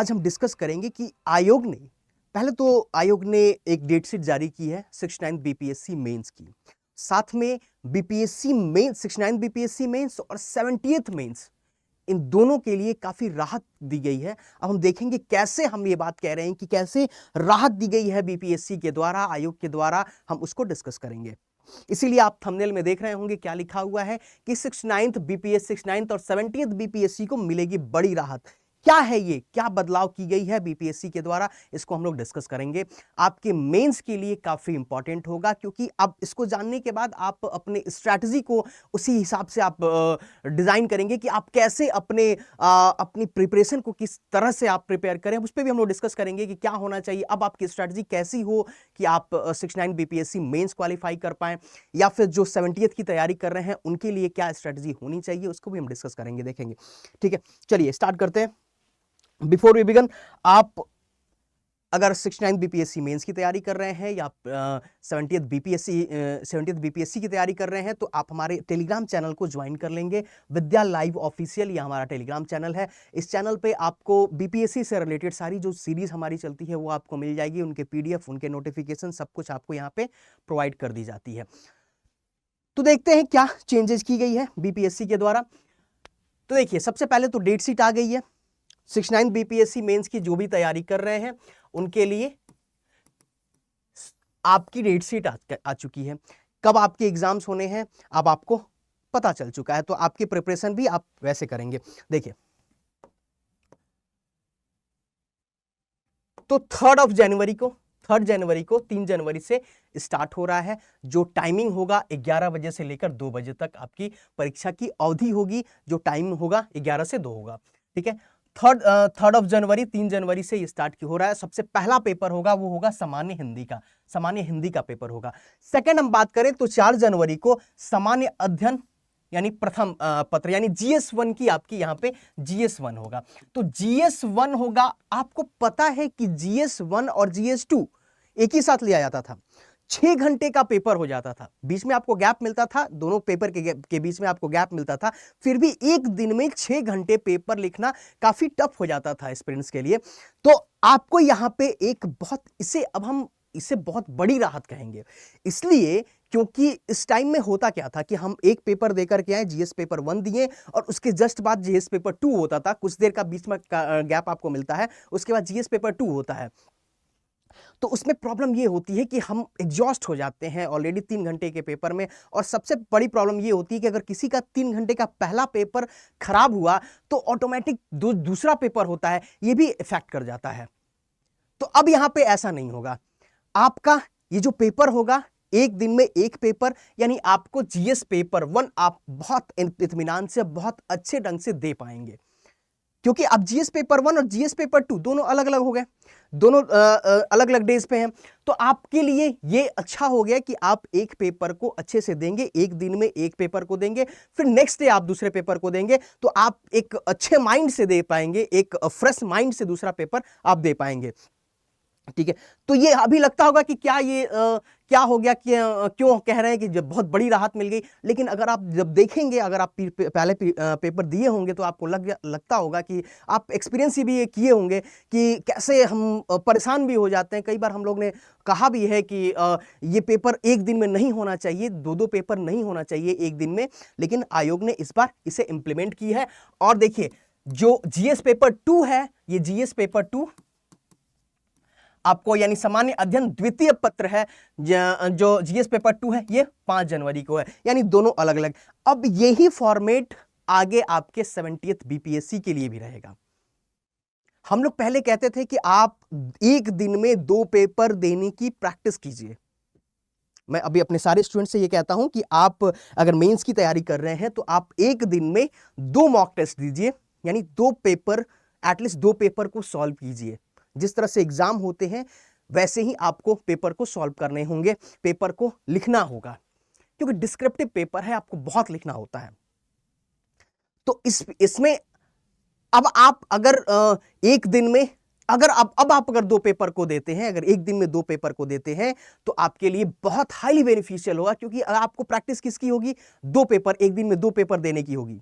आज हम डिस्कस करेंगे कि आयोग ने एक डेट शीट जारी की है 69 बीपीएससी मेंस की। साथ में बीपीएससी मेंस 69 बीपीएससी मेंस और 70th मेंस, इन दोनों के लिए काफी राहत दी गई है। अब हम देखेंगे कैसे हम ये बात कह रहे हैं कि कैसे राहत दी गई है बीपीएससी के द्वारा, आयोग के द्वारा, हम उसको डिस्कस करेंगे। इसीलिए आप थंबनेल में देख रहे होंगे क्या लिखा हुआ है कि 69th बीपीएस 69th और 70th बीपीएससी को मिलेगी बड़ी राहत। क्या है ये, क्या बदलाव की गई है बीपीएससी के द्वारा, इसको हम लोग डिस्कस करेंगे। आपके मेंस के लिए काफी इंपॉर्टेंट होगा, क्योंकि अब इसको जानने के बाद आप अपने स्ट्रैटेजी को उसी हिसाब से आप डिजाइन करेंगे कि आप कैसे अपनी प्रिपरेशन को किस तरह से आप प्रिपेयर करें। उस पर भी हम लोग डिस्कस करेंगे कि क्या होना चाहिए, अब आपकी स्ट्रैटेजी कैसी हो कि आप 69 बीपीएससी मेंस क्वालिफाई कर पाएं, या फिर जो 70th की तैयारी कर रहे हैं उनके लिए क्या स्ट्रैटेजी होनी चाहिए, उसको भी हम डिस्कस करेंगे, देखेंगे। ठीक है, चलिए स्टार्ट करते हैं। बिफोर वी बिगन, आप अगर 69 बीपीएससी मेंस की तैयारी कर रहे हैं या 70th बीपीएससी की तैयारी कर रहे हैं, तो आप हमारे टेलीग्राम चैनल को ज्वाइन कर लेंगे। विद्या लाइव ऑफिशियल, ये हमारा टेलीग्राम चैनल है। इस चैनल पे आपको बीपीएससी से रिलेटेड सारी जो सीरीज हमारी चलती है वो आपको मिल जाएगी, उनके पीडीएफ, उनके नोटिफिकेशन, सब कुछ आपको यहाँ पे प्रोवाइड कर दी जाती है। तो देखते हैं क्या चेंजेस की गई है बीपीएससी के द्वारा। तो देखिए, सबसे पहले तो डेट शीट आ गई है। 69 बीपीएससी मेंस की जो भी तैयारी कर रहे हैं उनके लिए आपकी डेट शीट आ चुकी है। कब आपके एग्जाम्स होने हैं अब आपको पता चल चुका है, तो आपकी प्रिपरेशन भी आप वैसे करेंगे। देखिए, तो 3 जनवरी को 3 जनवरी से स्टार्ट हो रहा है। जो टाइमिंग होगा 11 बजे से लेकर 2 बजे तक आपकी परीक्षा की अवधि होगी। जो टाइम होगा 11 से 2 होगा। ठीक है, 3 जनवरी 3 जनवरी से स्टार्ट हो रहा है। सबसे पहला पेपर होगा वो होगा सामान्य हिंदी का पेपर होगा। सेकंड हम बात करें तो 4 जनवरी को सामान्य अध्ययन यानी प्रथम पत्र यानी GS1 की आपकी यहाँ पे GS1 होगा। तो GS1 होगा, आपको पता है कि GS1 और GS2 एक ही साथ लिया जाता था। 6 घंटे का पेपर हो जाता था, बीच में आपको गैप मिलता था, दोनों पेपर के बीच में आपको गैप मिलता था, फिर भी एक दिन में 6 घंटे पेपर लिखना काफी टफ हो जाता था स्टूडेंट्स के लिए। तो आपको यहाँ पे इसे बहुत बड़ी राहत कहेंगे, इसलिए क्योंकि इस टाइम में होता क्या था कि हम एक पेपर देकर के आए, जीएस पेपर 1 दिए और उसके जस्ट बाद जीएस पेपर 2 होता था। कुछ देर का बीच में गैप आपको मिलता है, उसके बाद जीएस पेपर 2 होता है। तो उसमें प्रॉब्लम ये होती है कि हम एग्जॉस्ट हो जाते हैं ऑलरेडी 3 घंटे के पेपर में। और सबसे बड़ी प्रॉब्लम ये होती है कि अगर किसी का 3 घंटे का पहला पेपर खराब हुआ तो ऑटोमेटिक दूसरा पेपर होता है, ये भी इफेक्ट कर जाता है। तो अब यहां पे ऐसा नहीं होगा। आपका ये जो पेपर होगा, एक दिन में एक पेपर, यानी आपको जीएस पेपर 1 आप बहुत इत्मीनान से, बहुत अच्छे ढंग से दे पाएंगे, क्योंकि अब जीएस पेपर 1 और जीएस पेपर 2 दोनों अलग अलग हो गए, दोनों अलग अलग डेज पे हैं। तो आपके लिए ये अच्छा हो गया कि आप एक पेपर को अच्छे से देंगे, एक दिन में एक पेपर को देंगे, फिर नेक्स्ट डे आप दूसरे पेपर को देंगे, तो आप एक अच्छे माइंड से दे पाएंगे, एक फ्रेश माइंड से दूसरा पेपर आप दे पाएंगे। ठीक है, तो ये अभी लगता होगा कि क्या हो गया, क्यों कह रहे हैं कि जब बहुत बड़ी राहत मिल गई। लेकिन अगर आप जब देखेंगे, अगर आप पहले पेपर दिए होंगे तो आपको लगता होगा कि आप एक्सपीरियंस भी ये किए होंगे कि कैसे हम परेशान भी हो जाते हैं। कई बार हम लोग ने कहा भी है कि ये पेपर एक दिन में नहीं होना चाहिए, 2-2 पेपर नहीं होना चाहिए एक दिन में, लेकिन आयोग ने इस बार इसे इंप्लीमेंट की है। और देखिए, जो जीएस पेपर 2 है, ये जीएस पेपर 2 आपको यानी सामान्य अध्ययन द्वितीय पत्र है, जो जीएस पेपर 2 है, ये 5 जनवरी को है, यानी दोनों अलग अलग। अब यही फॉर्मेट आगे आपके 70th बीपीएससी के लिए भी रहेगा। हम लोग पहले कहते थे कि आप एक दिन में 2 पेपर देने की प्रैक्टिस कीजिए। मैं अभी अपने सारे स्टूडेंट से ये कहता हूं कि आप अगर मेंस की तैयारी कर रहे हैं तो आप एक दिन में 2 मॉक टेस्ट दीजिए, यानी 2 पेपर, एटलीस्ट 2 पेपर को सॉल्व कीजिए। जिस तरह से एग्जाम होते हैं वैसे ही आपको पेपर को सॉल्व करने होंगे, पेपर को लिखना होगा, क्योंकि डिस्क्रिप्टिव पेपर है, आपको बहुत लिखना होता है। तो इसमें अब आप अगर एक दिन में अगर आप अगर 2 पेपर को देते हैं, अगर एक दिन में 2 पेपर को देते हैं, तो आपके लिए बहुत हाईली बेनिफिशियल होगा, क्योंकि आपको प्रैक्टिस किसकी होगी, 2 पेपर, एक दिन में 2 पेपर देने की होगी।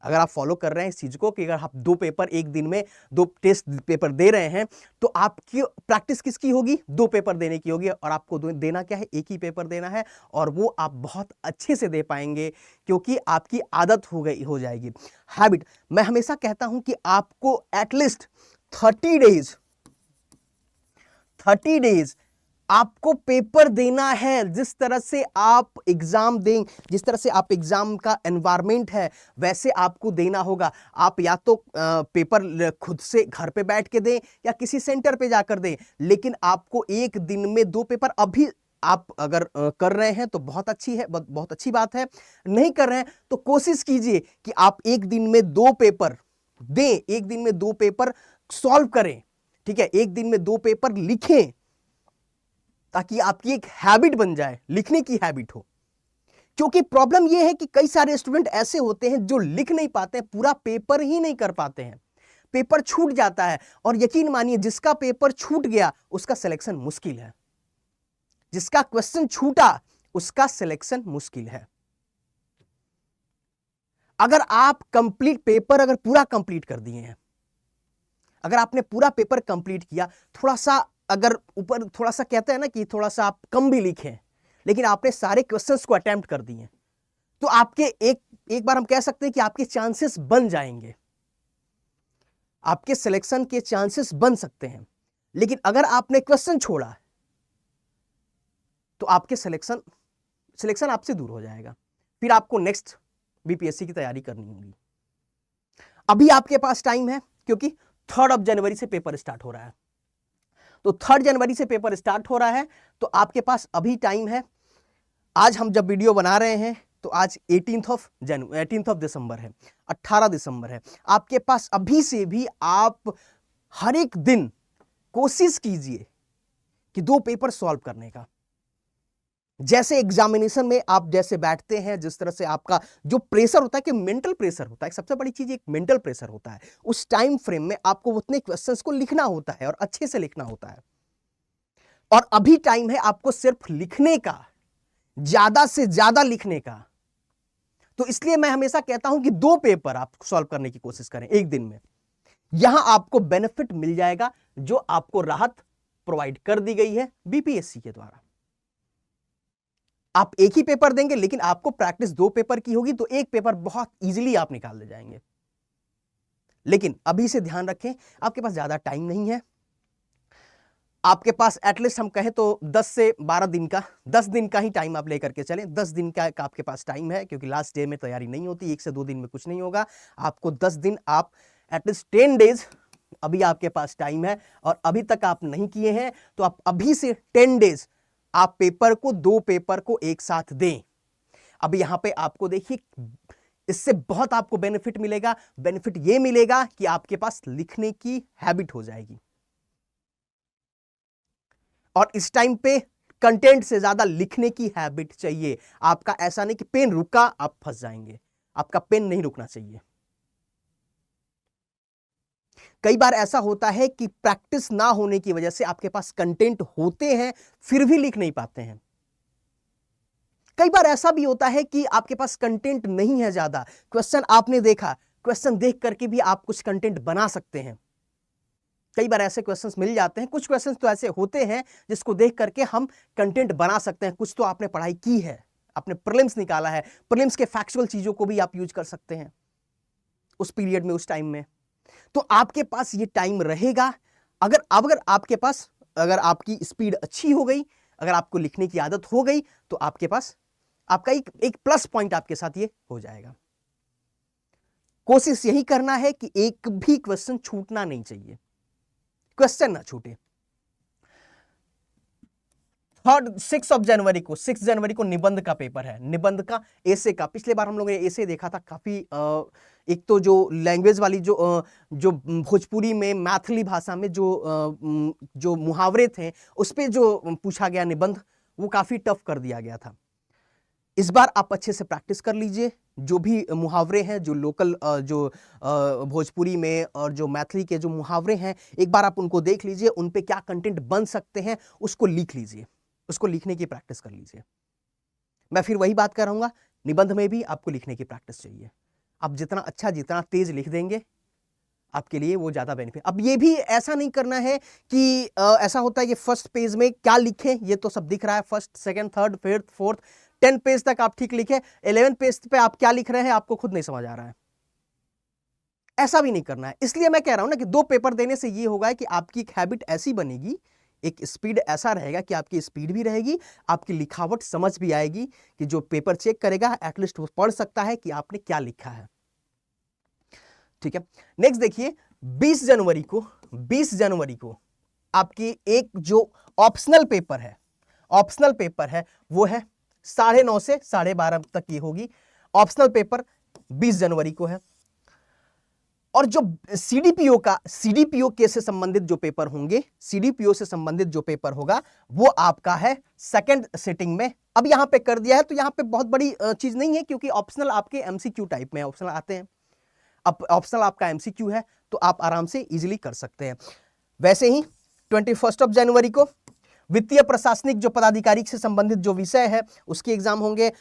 अगर आप फॉलो कर रहे हैं इस चीज को कि अगर आप 2 पेपर एक दिन में 2 टेस्ट पेपर दे रहे हैं तो आपकी प्रैक्टिस किसकी होगी, 2 पेपर देने की होगी। और आपको देना क्या है, एक ही पेपर देना है और वो आप बहुत अच्छे से दे पाएंगे क्योंकि आपकी आदत हो जाएगी, हैबिट। मैं हमेशा कहता हूं कि आपको एटलीस्ट 30 डेज आपको पेपर देना है। जिस तरह से आप एग्जाम दें, जिस तरह से आप एग्जाम का एनवायरनमेंट है वैसे आपको देना होगा। आप या तो पेपर खुद से घर पे बैठ के दें या किसी सेंटर पे जाकर दें, लेकिन आपको एक दिन में 2 पेपर, अभी आप अगर कर रहे हैं तो बहुत अच्छी बात है। नहीं कर रहे हैं तो कोशिश कीजिए कि आप एक दिन में 2 पेपर दें, एक दिन में 2 पेपर सॉल्व करें, ठीक है, एक दिन में 2 पेपर लिखें ताकि आपकी एक हैबिट बन जाए, लिखने की हैबिट हो। क्योंकि प्रॉब्लम यह है कि कई सारे स्टूडेंट ऐसे होते हैं जो लिख नहीं पाते हैं, पूरा पेपर ही नहीं कर पाते हैं, पेपर छूट जाता है। और यकीन मानिए जिसका पेपर छूट गया उसका सिलेक्शन मुश्किल है, जिसका क्वेश्चन छूटा उसका सिलेक्शन मुश्किल है। अगर आप कंप्लीट पेपर अगर पूरा कंप्लीट कर दिए हैं, अगर आपने पूरा पेपर कंप्लीट किया, थोड़ा सा अगर ऊपर थोड़ा सा कहते हैं ना कि थोड़ा सा आप कम भी लिखें, लेकिन आपने सारे क्वेश्चंस को अटेम्प्ट कर दिए, तो आपके एक बार हम कह सकते हैं कि आपके चांसेस बन जाएंगे, आपके सिलेक्शन के चांसेस बन सकते हैं। लेकिन अगर आपने क्वेश्चन छोड़ा तो आपके सिलेक्शन आपसे दूर हो जाएगा, फिर आपको नेक्स्ट बीपीएससी की तैयारी करनी होगी। अभी आपके पास टाइम है क्योंकि 3 जनवरी से पेपर स्टार्ट हो रहा है, तो 3 जनवरी से पेपर स्टार्ट हो रहा है, तो आपके पास अभी टाइम है। आज हम जब वीडियो बना रहे हैं तो आज 18 दिसंबर है, 18 दिसंबर है। आपके पास अभी से भी आप हर एक दिन कोशिश कीजिए कि 2 पेपर सॉल्व करने का। जैसे एग्जामिनेशन में आप जैसे बैठते हैं, जिस तरह से आपका जो प्रेशर होता है कि मेंटल प्रेशर होता है, सबसे बड़ी चीज एक मेंटल प्रेशर होता है, उस टाइम फ्रेम में आपको उतने क्वेश्चंस को लिखना होता है और अच्छे से लिखना होता है। और अभी टाइम है आपको सिर्फ लिखने का, ज्यादा से ज्यादा लिखने का। तो इसलिए मैं हमेशा कहता हूं कि 2 पेपर आप सॉल्व करने की कोशिश करें एक दिन में। यहां आपको बेनिफिट मिल जाएगा जो आपको राहत प्रोवाइड कर दी गई है बीपीएससी के द्वारा। आप एक ही पेपर देंगे लेकिन आपको प्रैक्टिस 2 पेपर की होगी, तो एक पेपर बहुत इजीली आप निकाल ले जाएंगे। लेकिन अभी से ध्यान रखें, आपके पास ज्यादा टाइम नहीं है, आपके पास एटलीस्ट हम कहें तो 10 से 12 दिन का, 10 दिन का ही टाइम आप लेकर के चलें। 10 दिन का आपके पास टाइम है क्योंकि लास्ट डे में तैयारी नहीं होती, 1 से 2 दिन में कुछ नहीं होगा। आपको 10 दिन, आप एटलीस्ट 10 डेज अभी आपके पास टाइम है, और अभी तक आप नहीं किए हैं तो आप अभी से 10 डेज आप पेपर को 2 पेपर को एक साथ दें। अब यहां पे आपको देखिए इससे बहुत आपको बेनिफिट मिलेगा। बेनिफिट ये मिलेगा कि आपके पास लिखने की हैबिट हो जाएगी, और इस टाइम पे कंटेंट से ज्यादा लिखने की हैबिट चाहिए। आपका ऐसा नहीं कि पेन रुका आप फंस जाएंगे, आपका पेन नहीं रुकना चाहिए। कई बार ऐसा होता है कि प्रैक्टिस ना होने की वजह से आपके पास कंटेंट होते हैं फिर भी लिख नहीं पाते हैं। कई बार ऐसा भी होता है कि आपके पास कंटेंट नहीं है ज्यादा, क्वेश्चन आपने देखा, क्वेश्चन देख करके भी आप कुछ कंटेंट बना सकते हैं। कई बार ऐसे क्वेश्चंस मिल जाते हैं, कुछ क्वेश्चंस तो ऐसे होते हैं जिसको देख करके हम कंटेंट बना सकते हैं। कुछ तो आपने पढ़ाई की है, आपने प्रीलिम्स निकाला है, प्रीलिम्स के फैक्चुअल चीजों को भी आप यूज कर सकते हैं उस पीरियड में, उस टाइम में। तो आपके पास ये टाइम रहेगा। अगर आपके पास, अगर आपकी स्पीड अच्छी हो गई, अगर आपको लिखने की आदत हो गई, तो आपके पास आपका एक प्लस पॉइंट आपके साथ ये हो जाएगा। कोशिश यही करना है कि एक भी क्वेश्चन छूटना नहीं चाहिए, क्वेश्चन ना छूटे। 6 जनवरी को निबंध का पेपर है, निबंध का एसे का। पिछले बार हम लोगों ने एसे देखा था, काफी एक तो जो लैंग्वेज वाली जो भोजपुरी में मैथिली भाषा में जो मुहावरे थे उस पे जो पूछा गया निबंध, वो काफी टफ कर दिया गया था। इस बार आप अच्छे से प्रैक्टिस कर लीजिए। जो भी मुहावरे हैं, जो लोकल जो भोजपुरी में और जो मैथिली के जो मुहावरे हैं, एक बार आप उनको देख लीजिए, उन पे क्या कंटेंट बन सकते हैं उसको लिख लीजिए, उसको लिखने की प्रैक्टिस कर लीजिए। मैं फिर वही बात कर रहूंगा, निबंध में भी आपको लिखने की प्रैक्टिस चाहिए। आप जितना अच्छा जितना तेज लिख देंगे आपके लिए वो ज्यादा बेनिफिट। अब ये भी ऐसा नहीं करना है कि ऐसा होता है कि फर्स्ट पेज में क्या लिखें ये तो सब दिख रहा है, first second third fifth fourth 10 page तक आप ठीक लिखे, 11 पेज पे आप क्या लिख रहे हैं आपको खुद नहीं समझ आ रहा है। ऐसा भी नहीं करना है। इसलिए मैं कह रहा हूं ना कि 2 पेपर देने से ये होगा कि आपकी एक हैबिट ऐसी बनेगी, एक स्पीड ऐसा रहेगा कि आपकी स्पीड भी रहेगी, आपकी लिखावट समझ भी आएगी कि जो पेपर चेक करेगा एटलीस्ट वो पढ़ सकता है कि आपने क्या लिखा है। ठीक है, नेक्स्ट देखिए 20 जनवरी को आपकी एक जो ऑप्शनल पेपर है वो है 9:30 से 12:30 तक ये होगी। ऑप्शनल पेपर 20 जनवरी को है। और जो सीडीपीओ के से संबंधित जो पेपर होंगे, सीडीपीओ से संबंधित जो पेपर होगा वो आपका है सेकंड सिटिंग में। अब यहां पे कर दिया है तो यहां पे बहुत बड़ी चीज नहीं है, क्योंकि ऑप्शनल आपके एमसीक्यू टाइप में ऑप्शनल आते हैं। अब ऑप्शनल आपका एमसीक्यू है तो आप आराम से इजीली कर सकते हैं। वैसे ही 21 जनवरी को वित्तीय प्रशासनिक जो पदाधिकारी से संबंधित जो विषय है उसके एग्जाम होंगे,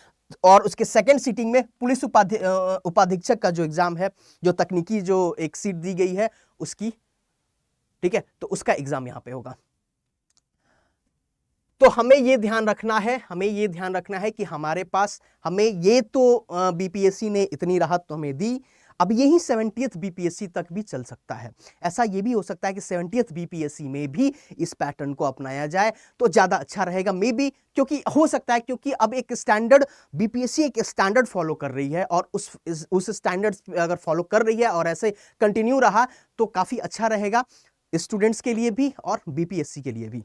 और उसके सेकंड सीटिंग में पुलिस उपाधीक्षक का जो एग्जाम है, जो तकनीकी जो एक सीट दी गई है उसकी, ठीक है, तो उसका एग्जाम यहां पे होगा। तो हमें ये ध्यान रखना है कि हमारे पास, हमें ये तो बीपीएससी ने इतनी राहत तो हमें दी, अब यही 70th बीपीएससी तक भी चल सकता है। ऐसा ये भी हो सकता है कि 70th बीपीएससी में भी इस पैटर्न को अपनाया जाए तो ज्यादा अच्छा रहेगा, मे बी, क्योंकि हो सकता है, क्योंकि अब एक स्टैंडर्ड बीपीएससी एक स्टैंडर्ड फॉलो कर रही है, और उस स्टैंडर्ड अगर फॉलो कर रही है और ऐसे कंटिन्यू रहा तो काफी अच्छा रहेगा स्टूडेंट्स के लिए भी और बीपीएससी के लिए भी,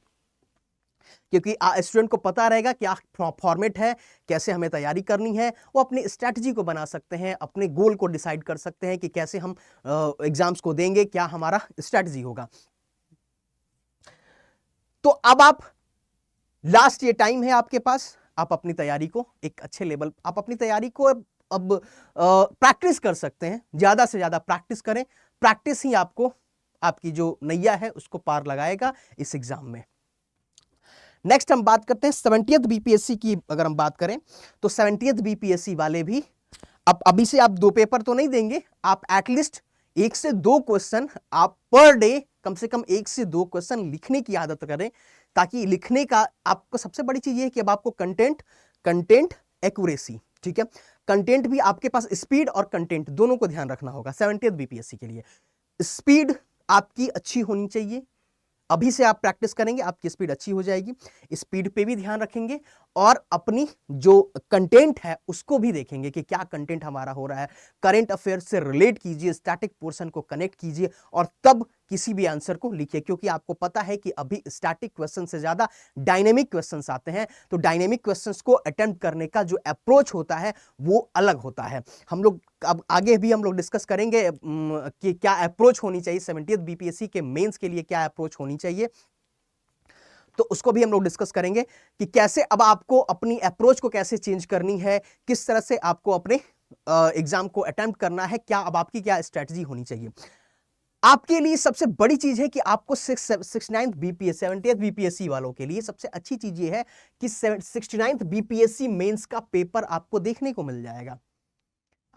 क्योंकि स्टूडेंट को पता रहेगा क्या फॉर्मेट है, कैसे हमें तैयारी करनी है, वो अपनी स्ट्रैटेजी को बना सकते हैं, अपने गोल को डिसाइड कर सकते हैं कि कैसे हम एग्जाम्स को देंगे, क्या हमारा स्ट्रैटेजी होगा। तो अब आप लास्ट ये टाइम है आपके पास, आप अपनी तैयारी को एक अच्छे लेवल, आप अपनी तैयारी को अब प्रैक्टिस कर सकते हैं, ज्यादा से ज्यादा प्रैक्टिस करें, प्रैक्टिस ही आपको आपकी जो नैया है उसको पार लगाएगा इस एग्जाम में। नेक्स्ट हम बात करते हैं 70th बीपीएससी की। अगर हम बात करें तो 70th बीपीएससी वाले भी, अब अभी से आप 2 पेपर तो नहीं देंगे, आप एटलीस्ट 1 से 2 क्वेश्चन आप पर डे कम से कम 1 से 2 क्वेश्चन लिखने की आदत करें, ताकि लिखने का आपको सबसे बड़ी चीज ये है कि अब आपको कंटेंट एक्यूरेसी, ठीक है, कंटेंट भी आपके पास, स्पीड और कंटेंट दोनों को ध्यान रखना होगा 70th बीपीएससी के लिए। स्पीड आपकी अच्छी होनी चाहिए, अभी से आप प्रैक्टिस करेंगे आपकी स्पीड अच्छी हो जाएगी, स्पीड पे भी ध्यान रखेंगे, और अपनी जो कंटेंट है उसको भी देखेंगे कि क्या कंटेंट हमारा हो रहा है, करंट अफेयर से रिलेट कीजिए, स्टैटिक पोर्शन को कनेक्ट कीजिए, और तब किसी भी आंसर को लिखिए, क्योंकि आपको पता है कि अभी स्टैटिक क्वेश्चन से ज्यादा डायनेमिक क्वेश्चंस आते हैं, तो डायनेमिक क्वेश्चंस को अटेम्प्ट करने का जो अप्रोच होता है वो अलग होता है। हम लोग अब आगे भी हम लोग डिस्कस करेंगे कि क्या अप्रोच होनी चाहिए 70th बीपीएससी के मेंस के लिए, क्या अप्रोच होनी चाहिए, तो उसको भी हम लोग डिस्कस करेंगे कि कैसे अब आपको अपनी अप्रोच को कैसे चेंज करनी है, किस तरह से आपको अपने एग्जाम को अटेम्प्ट करना है, क्या अब आपकी क्या स्ट्रेटजी होनी चाहिए। आपके लिए सबसे बड़ी चीज है कि आपको 69th बीपीएससी 70th बीपीएससी वालों के लिए सबसे अच्छी चीज ये है कि 69th बीपीएससी मेंस का पेपर आपको देखने को मिल जाएगा।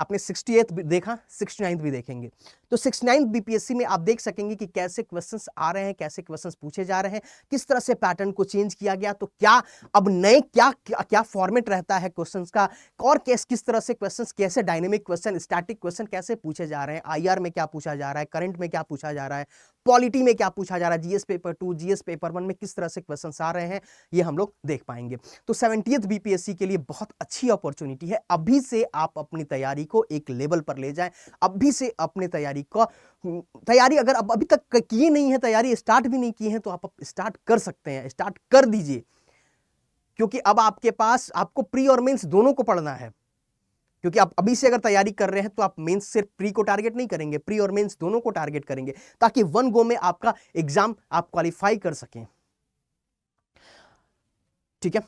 आपने 68th भी देखा, 69th भी देखेंगे, तो 69th बीपीएससी में आप देख सकेंगे कि कैसे क्वेश्चंस आ रहे हैं, कैसे क्वेश्चंस पूछे जा रहे हैं, किस तरह से पैटर्न को चेंज किया गया, तो क्या अब नए क्या फॉर्मेट रहता है क्वेश्चंस का, और किस तरह से क्वेश्चंस, कैसे डायनेमिक क्वेश्चन, स्टैटिक क्वेश्चन कैसे पूछे जा रहे हैं, आईआर में क्या पूछा जा रहा है, करंट में क्या पूछा जा रहा है, पॉलिटी में क्या पूछा जा रहा है, जीएस पेपर 2, जीएस पेपर 1 में किस तरह से क्वेश्चंस आ रहे हैं, ये हम लोग देख पाएंगे। तो 70th बीपीएससी के लिए बहुत अच्छी अपॉर्चुनिटी है, अभी से आप अपनी तैयारी को एक लेवल पर ले जाएं, अभी से अपने तैयारी अगर अब अभी तक की नहीं है, तैयारी स्टार्ट भी नहीं की है, तो आप स्टार्ट कर सकते हैं, स्टार्ट कर दीजिए, क्योंकि अब आपके पास, आपको प्री और मेंस दोनों को पढ़ना है, क्योंकि आप अभी से अगर तैयारी कर रहे हैं तो आप मेंस सिर्फ प्री को टारगेट नहीं करेंगे, प्री और मेंस दोनों को टारगेट करेंगे, ताकि 1 गो में आपका एग्जाम आप क्वालिफाई कर सकें, ठीक है।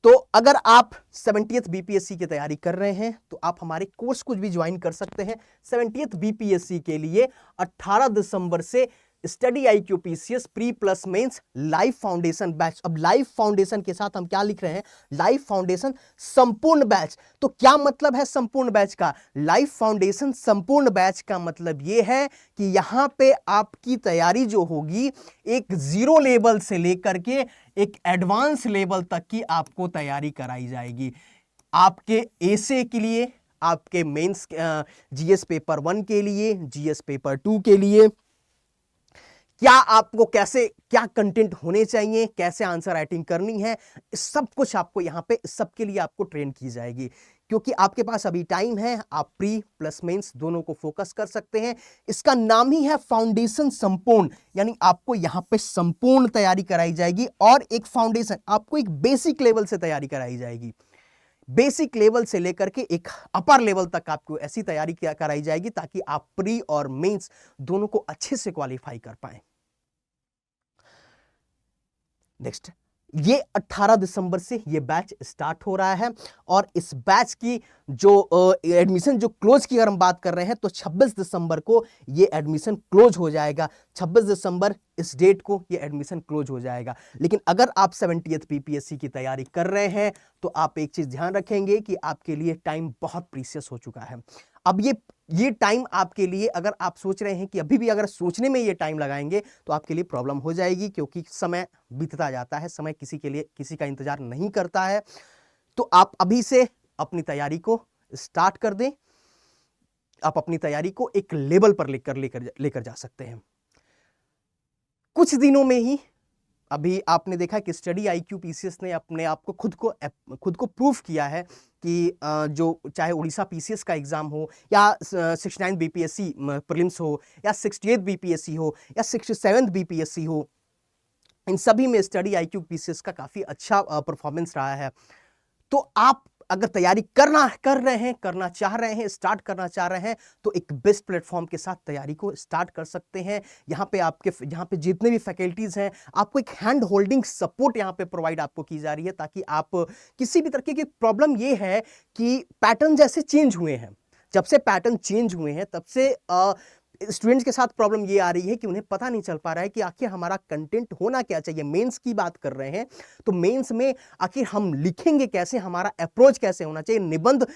तो अगर आप 70th बीपीएससी की तैयारी कर रहे हैं तो आप हमारे कोर्स को भी ज्वाइन कर सकते हैं। 70th बीपीएससी के लिए 18 दिसंबर से study IQ PCS pre plus mains live foundation batch. अब लाइव फाउंडेशन के साथ हम क्या लिख रहे हैं, लाइव फाउंडेशन संपूर्ण बैच। तो क्या मतलब है संपूर्ण बैच का? लाइव फाउंडेशन संपूर्ण बैच का मतलब यह है कि यहां पे आपकी तैयारी जो होगी एक जीरो लेवल से लेकर के एक एडवांस लेवल तक की आपको तैयारी कराई जाएगी। आपके एसे के लिए, आपके मेंस जीएस पेपर 1 के लिए, जीएस पेपर 2 के लिए, क्या आपको कैसे क्या कंटेंट होने चाहिए, कैसे आंसर राइटिंग करनी है, सब कुछ आपको यहां पे सबके लिए आपको ट्रेन की जाएगी। क्योंकि आपके पास अभी टाइम है, आप प्री प्लस मेंस दोनों को फोकस कर सकते हैं। इसका नाम ही है फाउंडेशन संपूर्ण, यानी आपको यहां पे संपूर्ण तैयारी कराई जाएगी और एक फाउंडेशन, आपको एक बेसिक लेवल से तैयारी कराई जाएगी। बेसिक लेवल से लेकर के एक अपर लेवल तक आपको ऐसी तैयारी कराई जाएगी ताकि आप प्री और मेंस दोनों को अच्छे से क्वालिफाई कर पाएं। नेक्स्ट, ये 18 दिसंबर से ये बैच स्टार्ट हो रहा है और इस बैच की जो एडमिशन जो क्लोज की अगर हम बात कर रहे हैं तो 26 दिसंबर को ये एडमिशन क्लोज हो जाएगा। 26 दिसंबर इस डेट को ये एडमिशन क्लोज हो जाएगा। लेकिन अगर आप 70th PPSC की तैयारी कर रहे हैं तो आप एक चीज ध्यान रखेंगे कि आपके लिए टाइम बहुत प्रीशियस हो चुका है। अब ये टाइम आपके लिए, अगर आप सोच रहे हैं कि अभी भी अगर सोचने में ये टाइम लगाएंगे तो आपके लिए प्रॉब्लम हो जाएगी, क्योंकि समय बीतता जाता है, समय किसी के लिए किसी का इंतजार नहीं करता है। तो आप अभी से अपनी तैयारी को स्टार्ट कर दें, आप अपनी तैयारी को एक लेवल पर लेकर जा सकते हैं। कुछ दिनों में ही अभी आपने देखा कि स्टडी IQ PCS ने अपने आप को खुद को प्रूफ किया है कि जो चाहे उड़ीसा PCS का एग्जाम हो या 69 BPSC प्रीलिम्स हो या 68 BPSC हो या 67 BPSC हो, इन सभी में स्टडी IQ PCS का काफी अच्छा परफॉर्मेंस रहा है। तो आप अगर तैयारी करना चाह रहे हैं, स्टार्ट करना चाह रहे हैं, तो एक बेस्ट प्लेटफॉर्म के साथ तैयारी को स्टार्ट कर सकते हैं। यहाँ पे जितने भी फैकल्टीज हैं, आपको एक हैंड होल्डिंग सपोर्ट यहाँ पे प्रोवाइड आपको की जा रही है, ताकि आप किसी भी तरीके की प्रॉब्लम ये है कि पैटर्न जैसे चेंज हुए हैं, जब से पैटर्न चेंज हुए हैं तब से स्टूडेंट्स के साथ प्रॉब्लम ये आ रही है कि उन्हें पता नहीं चल पा रहा है कि आखिर हमारा कंटेंट होना क्या चाहिए। मेंस की बात कर रहे हैं तो मेंस में आखिर हम लिखेंगे कैसे, हमारा अप्रोच कैसे होना चाहिए। निबंध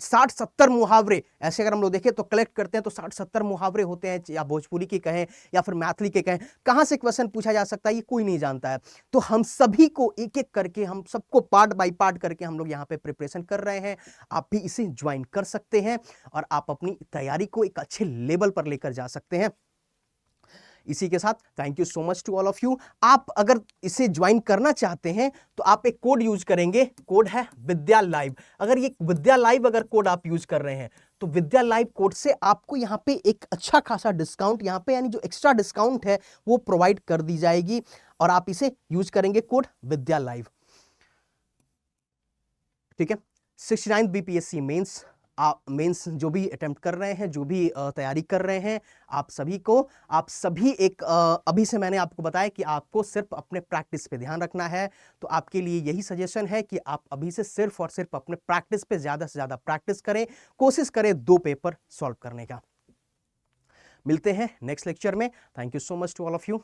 60-70 मुहावरे ऐसे अगर हम लोग देखें तो कलेक्ट करते हैं तो 60-70 मुहावरे होते हैं, या भोजपुरी के कहें या फिर मैथिली के कहें। कहां से क्वेश्चन पूछा जा सकता है ये कोई नहीं जानता है। तो हम सभी को एक एक करके, हम सबको पार्ट बाय पार्ट करके हम लोग यहाँ पे प्रिपरेशन कर रहे हैं। आप भी इसे ज्वाइन कर सकते हैं और आप अपनी तैयारी को एक अच्छे लेवल पर लेकर जा सकते हैं। इसी के साथ thank you so much to all of you. आप अगर इसे ज्वाइन करना चाहते हैं तो आप एक कोड यूज करेंगे, कोड है विद्या लाइव। अगर ये विद्या लाइव अगर कोड आप यूज कर रहे हैं तो विद्या लाइव कोड से आपको यहाँ पे एक अच्छा खासा डिस्काउंट, यहाँ पे यानी जो एक्स्ट्रा डिस्काउंट है वो प्रोवाइड कर दी जाएगी और आप इसे यूज करेंगे कोड विद्या लाइव। ठीक है, 69 BPSC मेंस जो भी अटेम्प्ट कर रहे हैं, जो भी तैयारी कर रहे हैं, आप सभी एक अभी से मैंने आपको बताया कि आपको सिर्फ अपने प्रैक्टिस पे ध्यान रखना है। तो आपके लिए यही सजेशन है कि आप अभी से सिर्फ और सिर्फ अपने प्रैक्टिस पे ज्यादा से ज्यादा प्रैक्टिस करें, कोशिश करें 2 पेपर सॉल्व करने का। मिलते हैं नेक्स्ट लेक्चर में। Thank you so much to all of you.